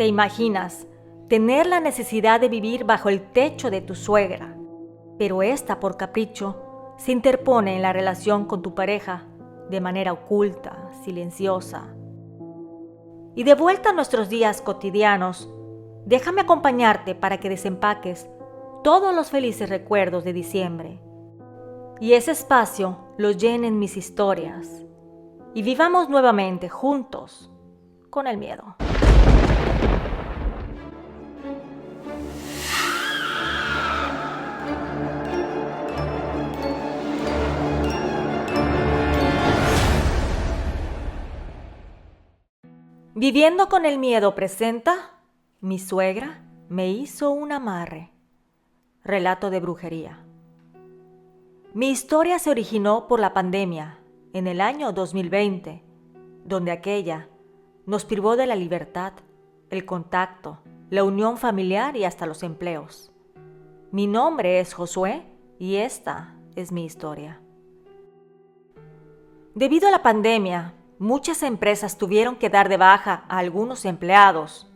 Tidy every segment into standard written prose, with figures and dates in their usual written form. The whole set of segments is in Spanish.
Te imaginas tener la necesidad de vivir bajo el techo de tu suegra, pero esta, por capricho, se interpone en la relación con tu pareja de manera oculta, silenciosa. Y de vuelta a nuestros días cotidianos, déjame acompañarte para que desempaques todos los felices recuerdos de diciembre y ese espacio lo llenen mis historias y vivamos nuevamente juntos con el miedo. Viviendo con el miedo presenta, mi suegra me hizo un amarre. Relato de brujería. Mi historia se originó por la pandemia en el año 2020, donde aquella nos privó de la libertad, el contacto, la unión familiar y hasta los empleos. Mi nombre es Josué y esta es mi historia. Debido a la pandemia, muchas empresas tuvieron que dar de baja a algunos empleados.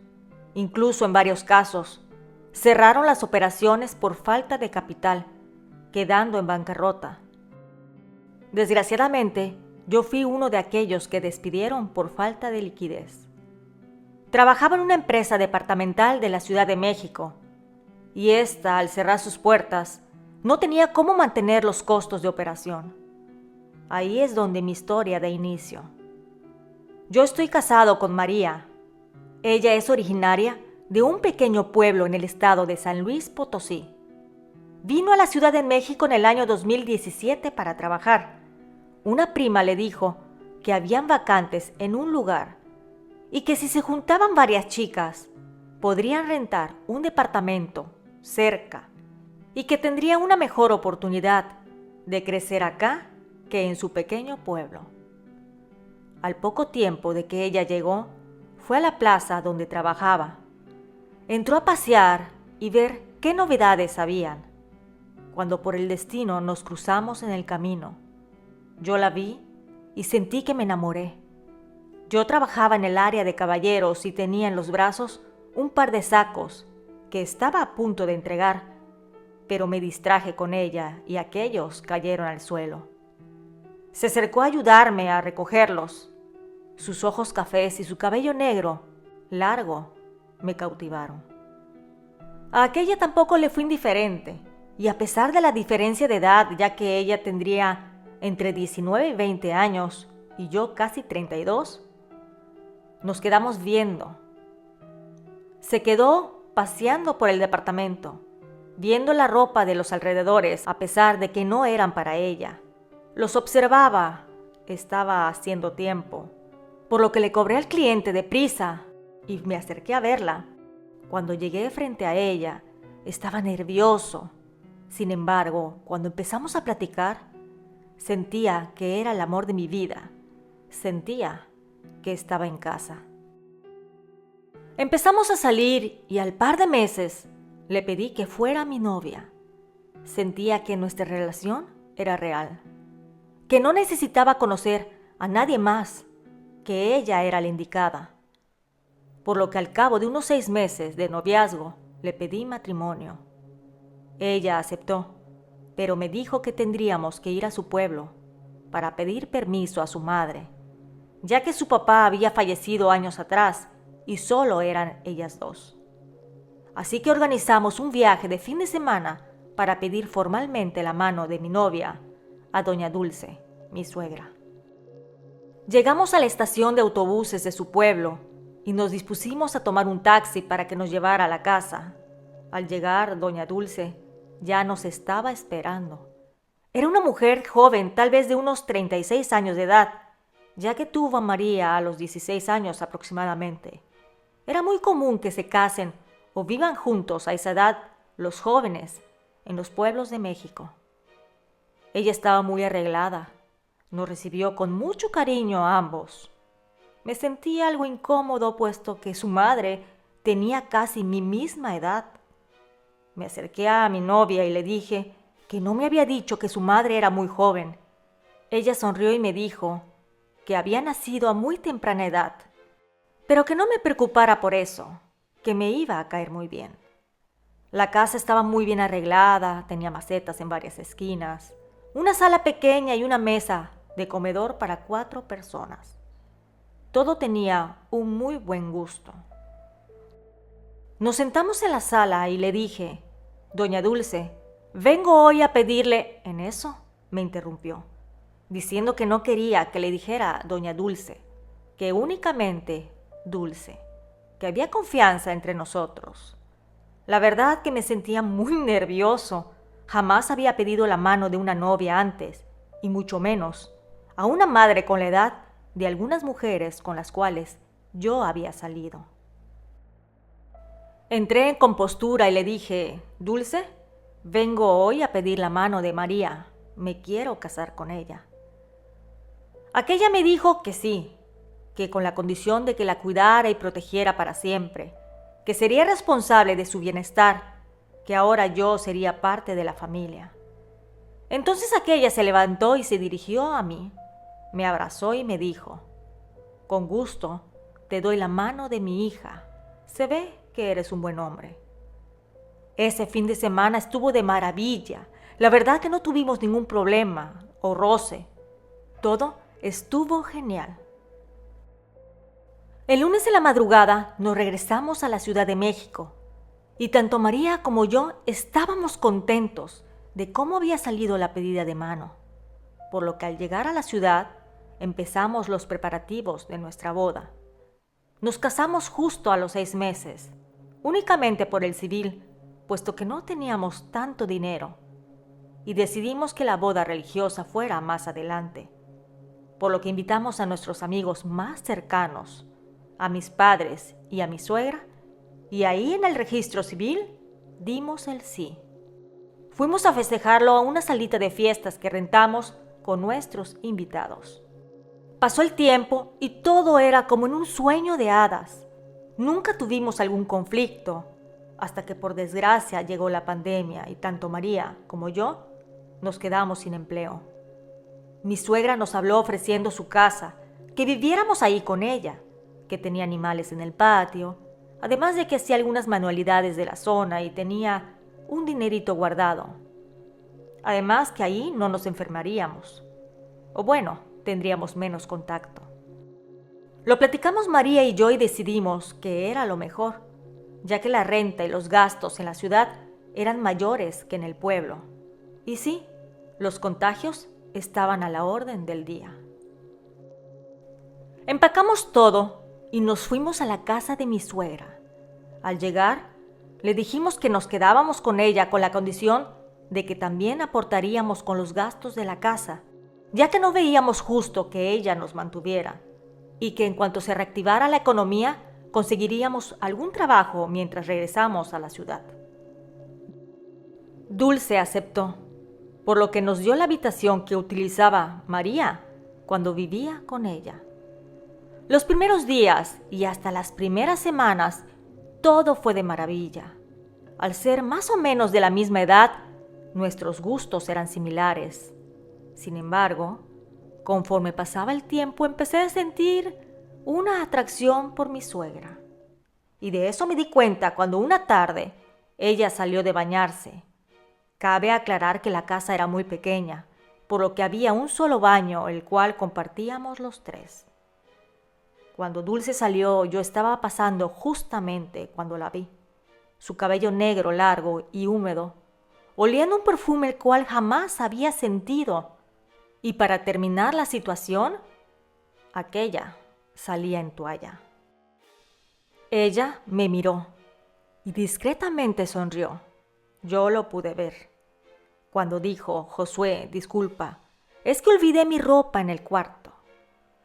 Incluso en varios casos, cerraron las operaciones por falta de capital, quedando en bancarrota. Desgraciadamente, yo fui uno de aquellos que despidieron por falta de liquidez. Trabajaba en una empresa departamental de la Ciudad de México, y esta, al cerrar sus puertas, no tenía cómo mantener los costos de operación. Ahí es donde mi historia da inicio. Yo estoy casado con María. Ella es originaria de un pequeño pueblo en el estado de San Luis Potosí. Vino a la Ciudad de México en el año 2017 para trabajar. Una prima le dijo que habían vacantes en un lugar y que si se juntaban varias chicas, podrían rentar un departamento cerca y que tendría una mejor oportunidad de crecer acá que en su pequeño pueblo. Al poco tiempo de que ella llegó, fue a la plaza donde trabajaba. Entró a pasear y ver qué novedades habían, cuando por el destino nos cruzamos en el camino. Yo la vi y sentí que me enamoré. Yo trabajaba en el área de caballeros y tenía en los brazos un par de sacos que estaba a punto de entregar, pero me distraje con ella y aquellos cayeron al suelo. Se acercó a ayudarme a recogerlos. Sus ojos cafés y su cabello negro, largo, me cautivaron. A aquella tampoco le fue indiferente, y a pesar de la diferencia de edad, ya que ella tendría entre 19 y 20 años y yo casi 32, nos quedamos viendo. Se quedó paseando por el departamento, viendo la ropa de los alrededores, a pesar de que no eran para ella. Los observaba, estaba haciendo tiempo, por lo que le cobré al cliente deprisa y me acerqué a verla. Cuando llegué frente a ella, estaba nervioso. Sin embargo, cuando empezamos a platicar, sentía que era el amor de mi vida. Sentía que estaba en casa. Empezamos a salir y al par de meses le pedí que fuera mi novia. Sentía que nuestra relación era real, que no necesitaba conocer a nadie más, que ella era la indicada. Por lo que al cabo de unos 6 meses de noviazgo le pedí matrimonio. Ella aceptó, pero me dijo que tendríamos que ir a su pueblo para pedir permiso a su madre, ya que su papá había fallecido años atrás y solo eran ellas dos. Así que organizamos un viaje de fin de semana para pedir formalmente la mano de mi novia a doña Dulce, mi suegra. Llegamos a la estación de autobuses de su pueblo y nos dispusimos a tomar un taxi para que nos llevara a la casa. Al llegar, doña Dulce ya nos estaba esperando. Era una mujer joven, tal vez de unos 36 años de edad, ya que tuvo a María a los 16 años aproximadamente. Era muy común que se casen o vivan juntos a esa edad los jóvenes en los pueblos de México. Ella estaba muy arreglada. Nos recibió con mucho cariño a ambos. Me sentí algo incómodo puesto que su madre tenía casi mi misma edad. Me acerqué a mi novia y le dije que no me había dicho que su madre era muy joven. Ella sonrió y me dijo que había nacido a muy temprana edad, pero que no me preocupara por eso, que me iba a caer muy bien. La casa estaba muy bien arreglada, tenía macetas en varias esquinas, una sala pequeña y una mesa de comedor para 4 personas. Todo tenía un muy buen gusto. Nos sentamos en la sala y le dije: «Doña Dulce, vengo hoy a pedirle...». En eso me interrumpió, diciendo que no quería que le dijera Doña Dulce, que únicamente Dulce, que había confianza entre nosotros. La verdad que me sentía muy nervioso. Jamás había pedido la mano de una novia antes, y mucho menos a una madre con la edad de algunas mujeres con las cuales yo había salido. Entré en compostura y le dije: «Dulce, vengo hoy a pedir la mano de María. Me quiero casar con ella». Aquella me dijo que sí, que con la condición de que la cuidara y protegiera para siempre, que sería responsable de su bienestar, que ahora yo sería parte de la familia. Entonces aquella se levantó y se dirigió a mí, me abrazó y me dijo: «Con gusto te doy la mano de mi hija. Se ve que eres un buen hombre». Ese fin de semana estuvo de maravilla. La verdad que no tuvimos ningún problema o roce. Todo estuvo genial. El lunes de la madrugada nos regresamos a la Ciudad de México y tanto María como yo estábamos contentos de cómo había salido la pedida de mano, por lo que al llegar a la ciudad empezamos los preparativos de nuestra boda. Nos casamos justo a los 6 meses, únicamente por el civil, puesto que no teníamos tanto dinero, y decidimos que la boda religiosa fuera más adelante, por lo que invitamos a nuestros amigos más cercanos, a mis padres y a mi suegra, y ahí en el registro civil dimos el sí. Fuimos a festejarlo a una salita de fiestas que rentamos con nuestros invitados. Pasó el tiempo y todo era como en un sueño de hadas. Nunca tuvimos algún conflicto, hasta que por desgracia llegó la pandemia y tanto María como yo nos quedamos sin empleo. Mi suegra nos habló ofreciendo su casa, que viviéramos ahí con ella, que tenía animales en el patio, además de que hacía algunas manualidades de la zona y tenía un dinerito guardado. Además que ahí no nos enfermaríamos. O bueno, tendríamos menos contacto. Lo platicamos María y yo y decidimos que era lo mejor, ya que la renta y los gastos en la ciudad eran mayores que en el pueblo. Y sí, los contagios estaban a la orden del día. Empacamos todo y nos fuimos a la casa de mi suegra. Al llegar, le dijimos que nos quedábamos con ella con la condición de que también aportaríamos con los gastos de la casa, ya que no veíamos justo que ella nos mantuviera, y que en cuanto se reactivara la economía, conseguiríamos algún trabajo mientras regresamos a la ciudad. Dulce aceptó, por lo que nos dio la habitación que utilizaba María cuando vivía con ella. Los primeros días y hasta las primeras semanas, todo fue de maravilla. Al ser más o menos de la misma edad, nuestros gustos eran similares. Sin embargo, conforme pasaba el tiempo, empecé a sentir una atracción por mi suegra. Y de eso me di cuenta cuando una tarde ella salió de bañarse. Cabe aclarar que la casa era muy pequeña, por lo que había un solo baño, el cual compartíamos los 3. Cuando Dulce salió, yo estaba pasando justamente cuando la vi. Su cabello negro, largo y húmedo, oliendo un perfume el cual jamás había sentido. Y para terminar la situación, aquella salía en toalla. Ella me miró y discretamente sonrió. Yo lo pude ver. Cuando dijo: «Josué, disculpa, es que olvidé mi ropa en el cuarto».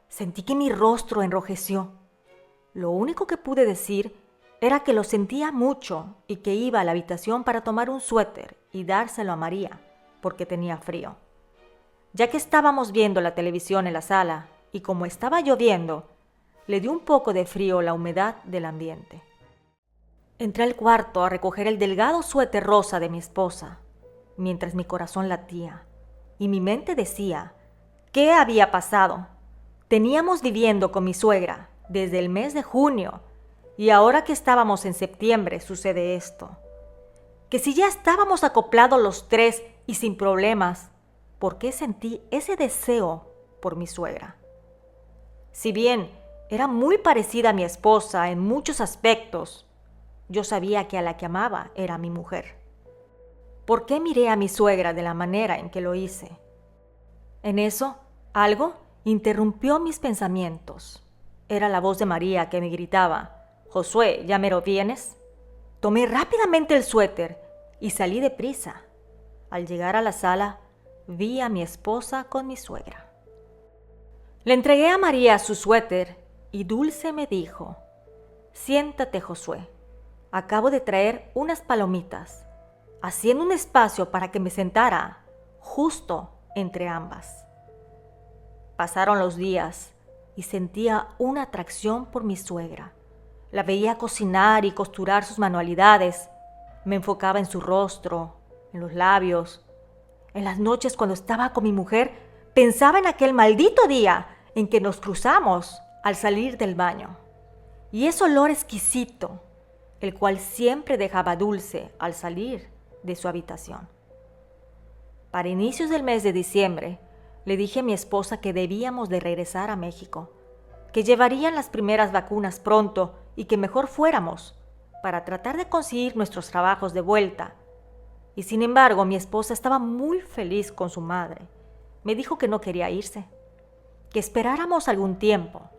Sentí que mi rostro enrojeció. Lo único que pude decir era que lo sentía mucho y que iba a la habitación para tomar un suéter y dárselo a María, porque tenía frío. Ya que estábamos viendo la televisión en la sala y como estaba lloviendo, le dio un poco de frío la humedad del ambiente. Entré al cuarto a recoger el delgado suéter rosa de mi esposa, mientras mi corazón latía y mi mente decía: ¿qué había pasado? Teníamos viviendo con mi suegra desde el mes de junio Y ahora que estábamos en septiembre sucede esto. Que si ya estábamos acoplados los tres y sin problemas, ¿por qué sentí ese deseo por mi suegra? Si bien era muy parecida a mi esposa en muchos aspectos, yo sabía que a la que amaba era mi mujer. ¿Por qué miré a mi suegra de la manera en que lo hice? En eso, algo interrumpió mis pensamientos. Era la voz de María que me gritaba: «Josué, ¿ya mero vienes?». Tomé rápidamente el suéter y salí deprisa. Al llegar a la sala, vi a mi esposa con mi suegra. Le entregué a María su suéter y Dulce me dijo: «Siéntate, Josué. Acabo de traer unas palomitas», haciendo un espacio para que me sentara justo entre ambas. Pasaron los días y sentía una atracción por mi suegra. La veía cocinar y costurar sus manualidades. Me enfocaba en su rostro, en los labios. En las noches cuando estaba con mi mujer, pensaba en aquel maldito día en que nos cruzamos al salir del baño. Y ese olor exquisito, el cual siempre dejaba Dulce al salir de su habitación. Para inicios del mes de diciembre, le dije a mi esposa que debíamos de regresar a México, que llevarían las primeras vacunas pronto y que mejor fuéramos para tratar de conseguir nuestros trabajos de vuelta. Y sin embargo, mi esposa estaba muy feliz con su madre. Me dijo que no quería irse, que esperáramos algún tiempo.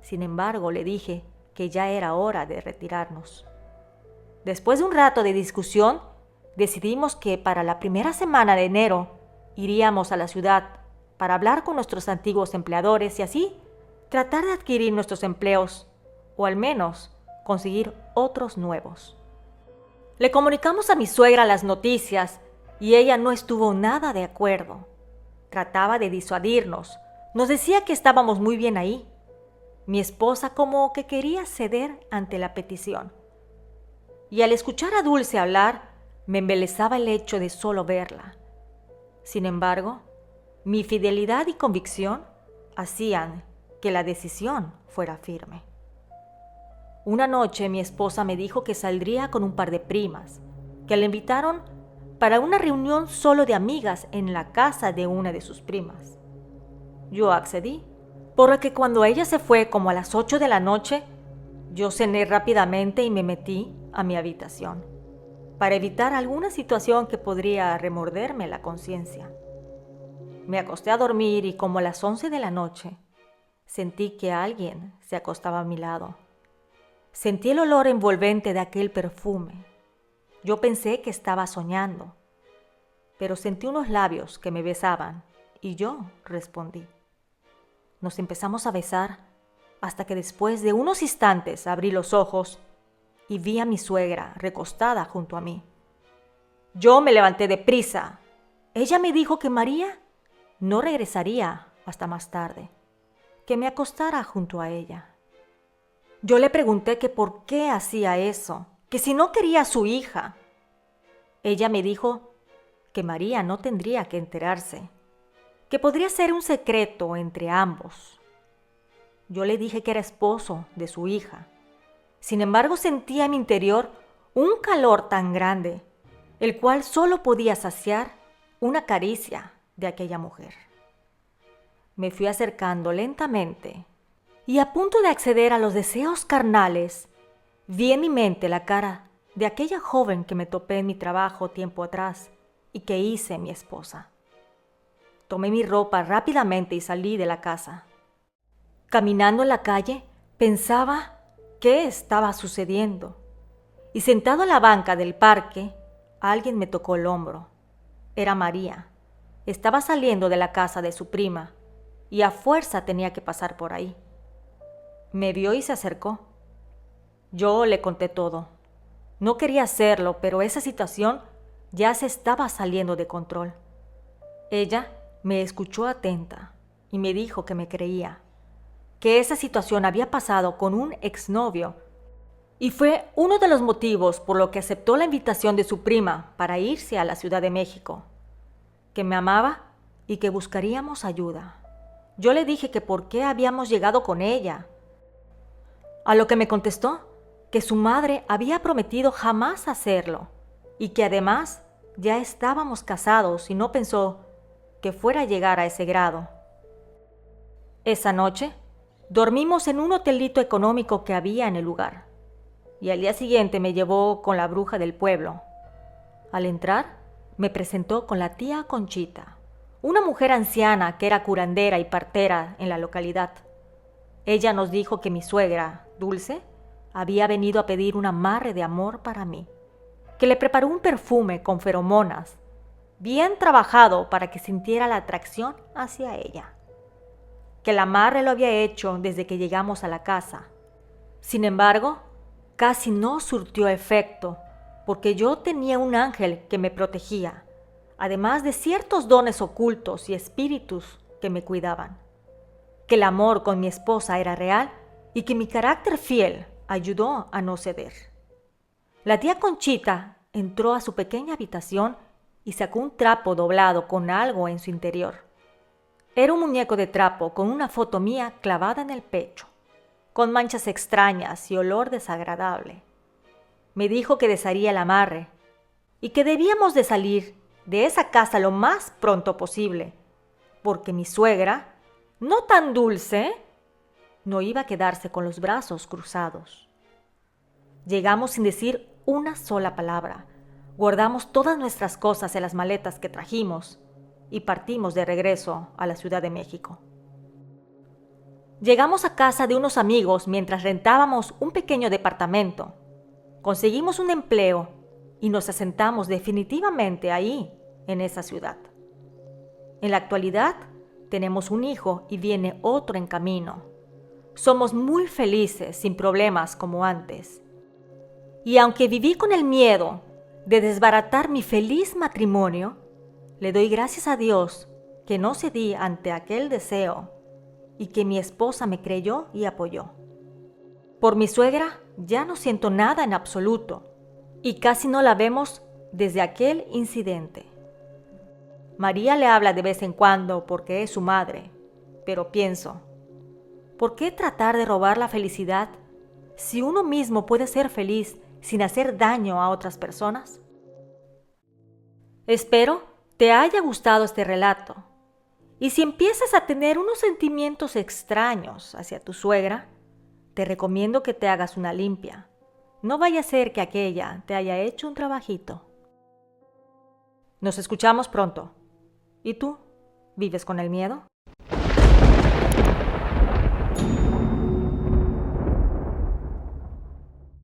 Sin embargo, le dije que ya era hora de retirarnos. Después de un rato de discusión, decidimos que para la primera semana de enero iríamos a la ciudad para hablar con nuestros antiguos empleadores y así tratar de adquirir nuestros empleos, o al menos conseguir otros nuevos. Le comunicamos a mi suegra las noticias y ella no estuvo nada de acuerdo. Trataba de disuadirnos, nos decía que estábamos muy bien ahí. Mi esposa como que quería ceder ante la petición. Y al escuchar a Dulce hablar, me embelesaba el hecho de solo verla. Sin embargo, mi fidelidad y convicción hacían que la decisión fuera firme. Una noche mi esposa me dijo que saldría con un par de primas, que la invitaron para una reunión solo de amigas en la casa de una de sus primas. Yo accedí, por lo que cuando ella se fue como a las 8 de la noche, yo cené rápidamente y me metí a mi habitación, para evitar alguna situación que podría remorderme la conciencia. Me acosté a dormir y como a las 11 de la noche, sentí que alguien se acostaba a mi lado. Sentí el olor envolvente de aquel perfume. Yo pensé que estaba soñando, pero sentí unos labios que me besaban y yo respondí. Nos empezamos a besar hasta que después de unos instantes abrí los ojos y vi a mi suegra recostada junto a mí. Yo me levanté deprisa. Ella me dijo que María no regresaría hasta más tarde, que me acostara junto a ella. Yo le pregunté que por qué hacía eso, que si no quería a su hija. Ella me dijo que María no tendría que enterarse, que podría ser un secreto entre ambos. Yo le dije que era esposo de su hija. Sin embargo, sentía en mi interior un calor tan grande, el cual solo podía saciar una caricia de aquella mujer. Me fui acercando lentamente y a punto de acceder a los deseos carnales, vi en mi mente la cara de aquella joven que me topé en mi trabajo tiempo atrás y que hice mi esposa. Tomé mi ropa rápidamente y salí de la casa. Caminando en la calle, pensaba qué estaba sucediendo. Y sentado en la banca del parque, alguien me tocó el hombro. Era María. Estaba saliendo de la casa de su prima y a fuerza tenía que pasar por ahí. Me vio y se acercó. Yo le conté todo. No quería hacerlo, pero esa situación ya se estaba saliendo de control. Ella me escuchó atenta y me dijo que me creía, que esa situación había pasado con un exnovio y fue uno de los motivos por lo que aceptó la invitación de su prima para irse a la Ciudad de México, que me amaba y que buscaríamos ayuda. Yo le dije que por qué habíamos llegado con ella, a lo que me contestó que su madre había prometido jamás hacerlo y que además ya estábamos casados y no pensó que fuera a llegar a ese grado. Esa noche dormimos en un hotelito económico que había en el lugar y al día siguiente me llevó con la bruja del pueblo. Al entrar, me presentó con la tía Conchita, una mujer anciana que era curandera y partera en la localidad. Ella nos dijo que mi suegra, Dulce, había venido a pedir un amarre de amor para mí, que le preparó un perfume con feromonas, bien trabajado para que sintiera la atracción hacia ella, que el amarre lo había hecho desde que llegamos a la casa. Sin embargo, casi no surtió efecto, porque yo tenía un ángel que me protegía, además de ciertos dones ocultos y espíritus que me cuidaban, que el amor con mi esposa era real y que mi carácter fiel ayudó a no ceder. La tía Conchita entró a su pequeña habitación y sacó un trapo doblado con algo en su interior. Era un muñeco de trapo con una foto mía clavada en el pecho, con manchas extrañas y olor desagradable. Me dijo que desharía el amarre y que debíamos de salir de esa casa lo más pronto posible, porque mi suegra, no tan dulce, no iba a quedarse con los brazos cruzados. Llegamos sin decir una sola palabra, guardamos todas nuestras cosas en las maletas que trajimos y partimos de regreso a la Ciudad de México. Llegamos a casa de unos amigos mientras rentábamos un pequeño departamento. Conseguimos un empleo y nos asentamos definitivamente ahí, en esa ciudad. En la actualidad, tenemos un hijo y viene otro en camino. Somos muy felices, sin problemas como antes. Y aunque viví con el miedo de desbaratar mi feliz matrimonio, le doy gracias a Dios que no cedí ante aquel deseo y que mi esposa me creyó y apoyó. Por mi suegra ya no siento nada en absoluto y casi no la vemos desde aquel incidente. María le habla de vez en cuando porque es su madre, pero pienso, ¿por qué tratar de robar la felicidad si uno mismo puede ser feliz sin hacer daño a otras personas? Espero te haya gustado este relato. Y si empiezas a tener unos sentimientos extraños hacia tu suegra, te recomiendo que te hagas una limpia. No vaya a ser que aquella te haya hecho un trabajito. Nos escuchamos pronto. ¿Y tú? ¿Vives con el miedo?